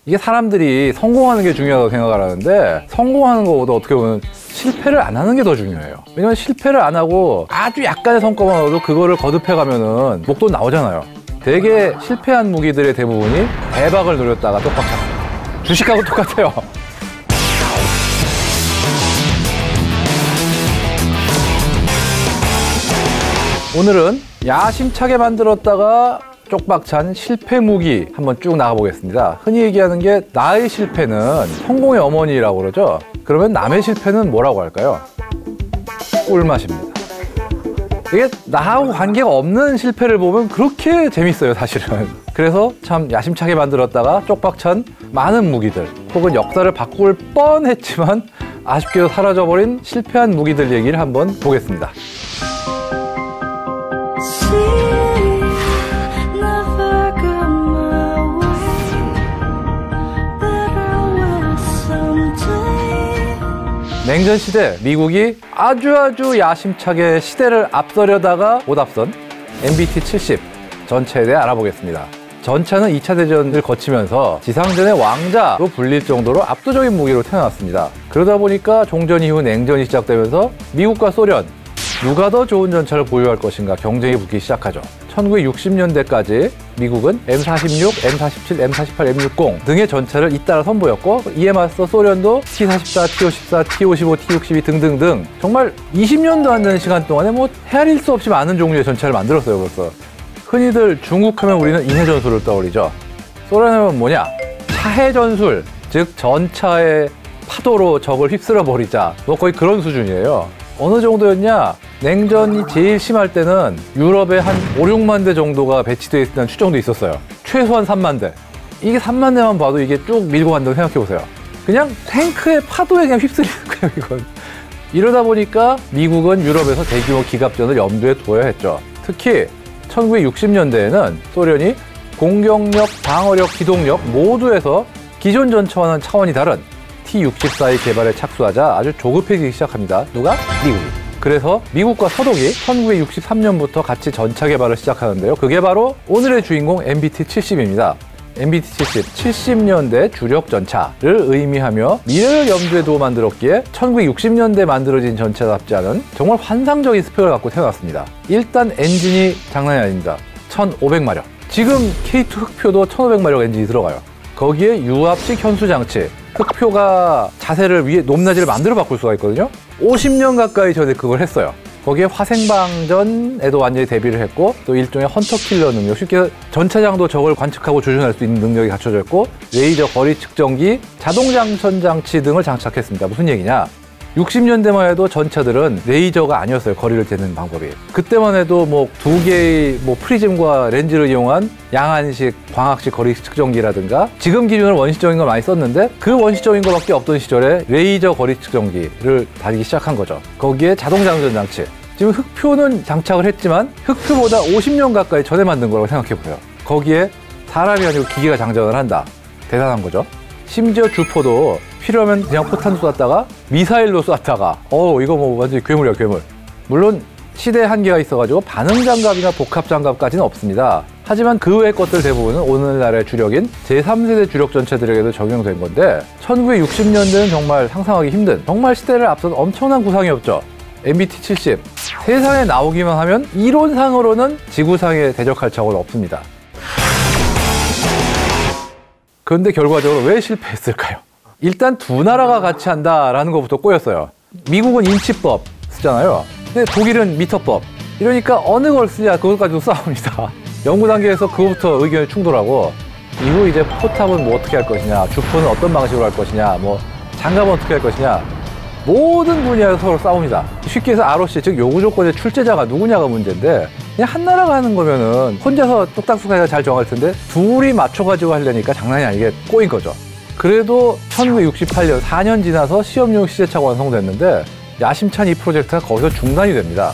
이게 사람들이 성공하는 게 중요하다고 생각을 하는데 성공하는 것보다 어떻게 보면 실패를 안 하는 게 더 중요해요. 왜냐면 실패를 안 하고 아주 약간의 성과만 얻어도 그거를 거듭해 가면은 목돈 나오잖아요. 되게 실패한 무기들의 대부분이 대박을 노렸다가 똑박 찼어요. 주식하고 똑같아요. 오늘은 야심차게 만들었다가 쪽박찬 실패 무기 한번 쭉 나가보겠습니다. 흔히 얘기하는 게 나의 실패는 성공의 어머니라고 그러죠. 그러면 남의 실패는 뭐라고 할까요? 꿀맛입니다. 이게 나하고 관계가 없는 실패를 보면 그렇게 재밌어요, 사실은. 그래서 참 야심차게 만들었다가 쪽박찬 많은 무기들 혹은 역사를 바꿀 뻔했지만 아쉽게도 사라져버린 실패한 무기들 얘기를 한번 보겠습니다. 냉전 시대, 미국이 아주 야심차게 시대를 앞서려다가 못 앞선 MBT-70 전차에 대해 알아보겠습니다. 전차는 2차 대전을 거치면서 지상전의 왕자로 불릴 정도로 압도적인 무기로 태어났습니다. 그러다 보니까 종전 이후 냉전이 시작되면서 미국과 소련, 누가 더 좋은 전차를 보유할 것인가 경쟁이 붙기 시작하죠. 1960년대까지 미국은 M46, M47, M48, M60 등의 전차를 잇따라 선보였고 이에 맞서 소련도 T-44, T-54, T-55, T-62 등등등 정말 20년도 안 되는 시간 동안에 뭐 헤아릴 수 없이 많은 종류의 전차를 만들었어요. 벌써 흔히들 중국하면 우리는 인해전술을 떠올리죠. 소련하면 뭐냐? 차해전술, 즉 전차의 파도로 적을 휩쓸어 버리자, 뭐 거의 그런 수준이에요. 어느 정도였냐? 냉전이 제일 심할 때는 유럽에 한 5, 6만 대 정도가 배치되어 있다는 추정도 있었어요. 최소한 3만 대. 이게 3만 대만 봐도 이게 쭉 밀고 간다고 생각해보세요. 그냥 탱크의 파도에 그냥 휩쓸리는 거예요, 이건. 이러다 보니까 미국은 유럽에서 대규모 기갑전을 염두에 두어야 했죠. 특히 1960년대에는 소련이 공격력, 방어력, 기동력 모두에서 기존 전차와는 차원이 다른 T-64의 개발에 착수하자 아주 조급해지기 시작합니다. 누가? 미국이. 그래서 미국과 서독이 1963년부터 같이 전차 개발을 시작하는데요. 그게 바로 오늘의 주인공 MBT-70입니다. MBT-70, 70년대 주력 전차를 의미하며 미래를 염두에 두어 만들었기에 1960년대에 만들어진 전차답지 않은 정말 환상적인 스펙을 갖고 태어났습니다. 일단 엔진이 장난이 아닙니다. 1500마력. 지금 K2 흑표도 1500마력 엔진이 들어가요. 거기에 유압식 현수장치, 흑표가 자세를 위에 높낮이를 만들어 바꿀 수가 있거든요. 50년 가까이 전에 그걸 했어요. 거기에 화생방전에도 완전히 대비를 했고 또 일종의 헌터킬러 능력, 쉽게 전차장도 적을 관측하고 조준할 수 있는 능력이 갖춰져 있고 레이저 거리 측정기, 자동장전 장치 등을 장착했습니다. 무슨 얘기냐? 60년대만 해도 전차들은 레이저가 아니었어요. 거리를 재는 방법이. 그때만 해도 뭐 두 개의 프리즘과 렌즈를 이용한 양안식, 광학식 거리 측정기라든가 지금 기준으로 원시적인 걸 많이 썼는데 그 원시적인 것밖에 없던 시절에 레이저 거리 측정기를 다루기 시작한 거죠. 거기에 자동장전 장치. 지금 흑표는 장착을 했지만 흑표보다 50년 가까이 전에 만든 거라고 생각해보세요. 거기에 사람이 아니고 기계가 장전을 한다. 대단한 거죠. 심지어 주포도 필요하면 그냥 포탄 쏘았다가 미사일로 쐈다가 이거 뭐 완전히 괴물이야, 괴물. 물론 시대에 한계가 있어가지고 반응장갑이나 복합장갑까지는 없습니다. 하지만 그 외의 것들 대부분은 오늘날의 주력인 제3세대 주력 전차들에게도 적용된 건데 1960년대는 정말 상상하기 힘든, 정말 시대를 앞선 엄청난 구상이었죠. MBT-70. 세상에 나오기만 하면 이론상으로는 지구상에 대적할 적은 없습니다. 그런데 결과적으로 왜 실패했을까요? 일단 두 나라가 같이 한다라는 것부터 꼬였어요. 미국은 인치법 쓰잖아요. 근데 독일은 미터법. 이러니까 어느 걸 쓰냐 그것 가지고 싸웁니다. 연구 단계에서 그것부터 의견이 충돌하고 이후 이제 포탑은 뭐 어떻게 할 것이냐, 주포는 어떤 방식으로 할 것이냐, 뭐 장갑은 어떻게 할 것이냐, 모든 분야에서 서로 싸웁니다. 쉽게 해서 ROC, 즉 요구 조건의 출제자가 누구냐가 문제인데 그냥 한 나라가 하는 거면은 혼자서 뚝딱뚝딱 잘 정할 텐데 둘이 맞춰가지고 하려니까 장난이 아니게 꼬인 거죠. 그래도 1968년 4년 지나서 시험용 시제차가 완성됐는데 야심찬 이 프로젝트가 거기서 중단이 됩니다.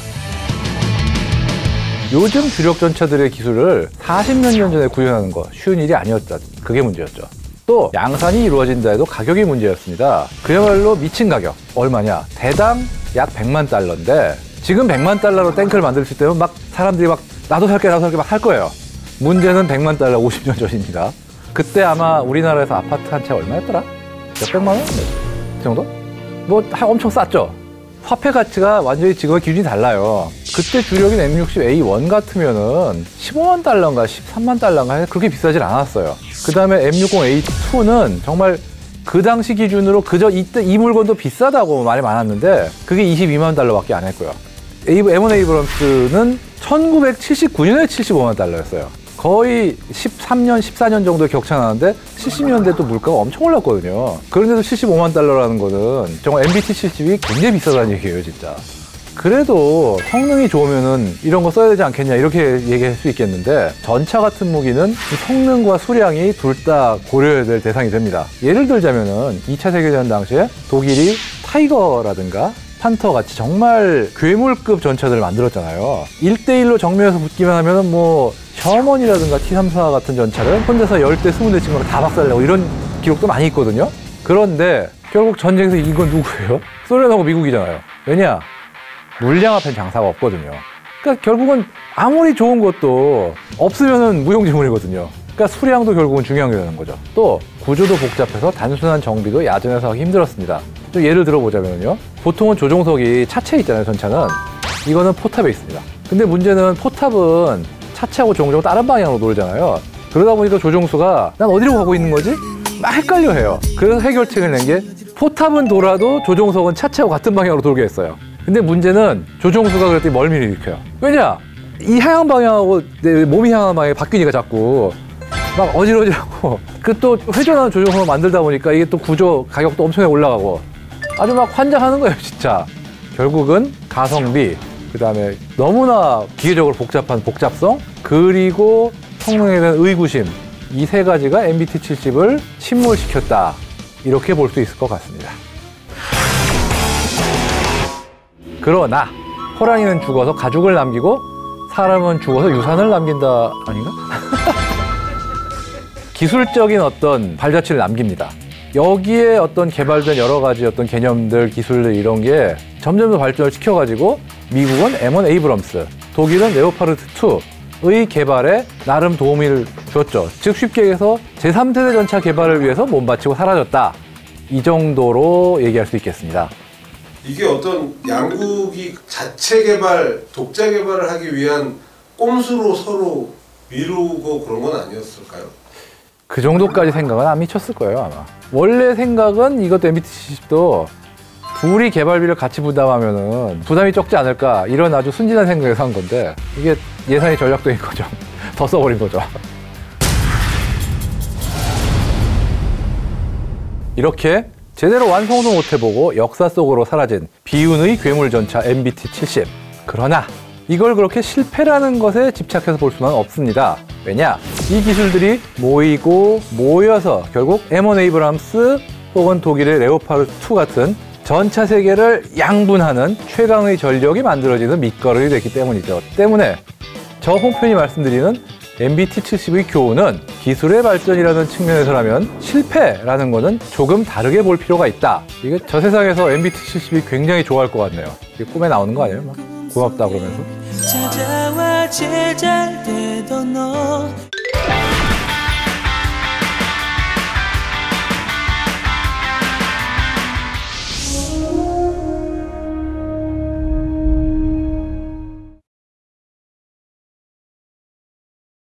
요즘 주력 전차들의 기술을 40몇 년 전에 구현하는 거 쉬운 일이 아니었다. 그게 문제였죠. 또 양산이 이루어진다 해도 가격이 문제였습니다. 그야말로 미친 가격. 얼마냐? 대당 약 100만 달러인데 지금 100만 달러로 탱크를 만들 수 있다면 막 사람들이 막 나도 살게 막 할 거예요. 문제는 100만 달러 50년 전입니다. 그때 아마 우리나라에서 아파트 한 채 얼마였더라? 몇백만 원? 그 정도? 뭐 엄청 쌌죠. 화폐 가치가 완전히 지금과 기준이 달라요. 그때 주력인 M60A1 같으면은 15만 달러인가 13만 달러인가 그렇게 비싸질 않았어요. 그 다음에 M60A2는 정말 그 당시 기준으로 그저 이때 이 물건도 비싸다고 말이 많았는데 그게 22만 달러밖에 안 했고요. M1 에이브럼스는 1979년에 75만 달러였어요. 거의 13년, 14년 정도의 격차 나는데 70년대 또 물가가 엄청 올랐거든요. 그런데도 75만 달러라는 거는 정말 MBT70이 굉장히 비싸다는 얘기예요, 진짜. 그래도 성능이 좋으면은 이런 거 써야 되지 않겠냐 이렇게 얘기할 수 있겠는데 전차 같은 무기는 성능과 수량이 둘 다 고려해야 될 대상이 됩니다. 예를 들자면은 2차 세계대전 당시에 독일이 타이거라든가 판터 같이 정말 괴물급 전차들을 만들었잖아요. 1대1로 정면에서 붙기만 하면은 뭐 셔먼이라든가 T-34 같은 전차를 혼자서 10대, 20대 친구를 다 박살내고 이런 기록도 많이 있거든요. 그런데 결국 전쟁에서 이긴 건 누구예요? 소련하고 미국이잖아요. 왜냐? 물량 앞엔 장사가 없거든요. 그러니까 결국은 아무리 좋은 것도 없으면은 무용지물이거든요. 그러니까 수량도 결국은 중요한 게 되는 거죠. 또 구조도 복잡해서 단순한 정비도 야전에서 하기 힘들었습니다. 좀 예를 들어보자면요. 보통은 조종석이 차체에 있잖아요, 전차는. 이거는 포탑에 있습니다. 근데 문제는 포탑은 차체하고 조종석은 다른 방향으로 돌잖아요. 그러다 보니까 조종수가 난 어디로 가고 있는 거지? 막 헷갈려 해요. 그래서 해결책을 낸 게 포탑은 돌아도 조종석은 차체하고 같은 방향으로 돌게 했어요. 근데 문제는 조종수가 그랬더니 멀미를 일으켜요. 왜냐? 이 향한 방향하고 내 몸이 향한 방향이 바뀌니까 자꾸 막 어지러지라고. 그 또 회전하는 조종석을 만들다 보니까 이게 또 구조 가격도 엄청나게 올라가고 아주 막 환장하는 거예요, 진짜. 결국은 가성비, 그 다음에 너무나 기계적으로 복잡한 복잡성, 그리고 성능에 대한 의구심, 이 세 가지가 MBT70을 침몰시켰다. 이렇게 볼 수 있을 것 같습니다. 그러나 호랑이는 죽어서 가죽을 남기고 사람은 죽어서 유산을 남긴다 아닌가? 기술적인 어떤 발자취를 남깁니다. 여기에 어떤 개발된 여러 가지 어떤 개념들, 기술들 이런 게 점점 더 발전을 시켜가지고 미국은 M1 에이브럼스, 독일은 레오파르트 2의 개발에 나름 도움을 줬죠. 즉 쉽게 얘기해서 제3세대 전차 개발을 위해서 몸바치고 사라졌다. 이 정도로 얘기할 수 있겠습니다. 이게 어떤 양국이 자체 개발, 독자 개발을 하기 위한 꼼수로 서로 미루고 그런 건 아니었을까요? 그 정도까지 생각은 안 미쳤을 거예요, 아마. 원래 생각은 이것도 MBT70도 둘이 개발비를 같이 부담하면은 부담이 적지 않을까 이런 아주 순진한 생각에서 한 건데 이게 예산이 전략적인 거죠. 더 써버린 거죠. 이렇게 제대로 완성도 못 해보고 역사 속으로 사라진 비운의 괴물전차 MBT70. 그러나 이걸 그렇게 실패라는 것에 집착해서 볼 수는 없습니다. 왜냐? 이 기술들이 모이고 모여서 결국 M1 에이브람스 혹은 독일의 레오파르트 2 같은 전차 세계를 양분하는 최강의 전력이 만들어지는 밑거름이 됐기 때문이죠. 때문에 저 홍편이 말씀드리는 MBT70의 교훈은 기술의 발전이라는 측면에서라면 실패라는 거는 조금 다르게 볼 필요가 있다. 이게 저 세상에서 MBT70이 굉장히 좋아할 것 같네요. 이게 꿈에 나오는 거 아니에요? 막 고맙다 그러면서. 찾아와 제잘 되던 너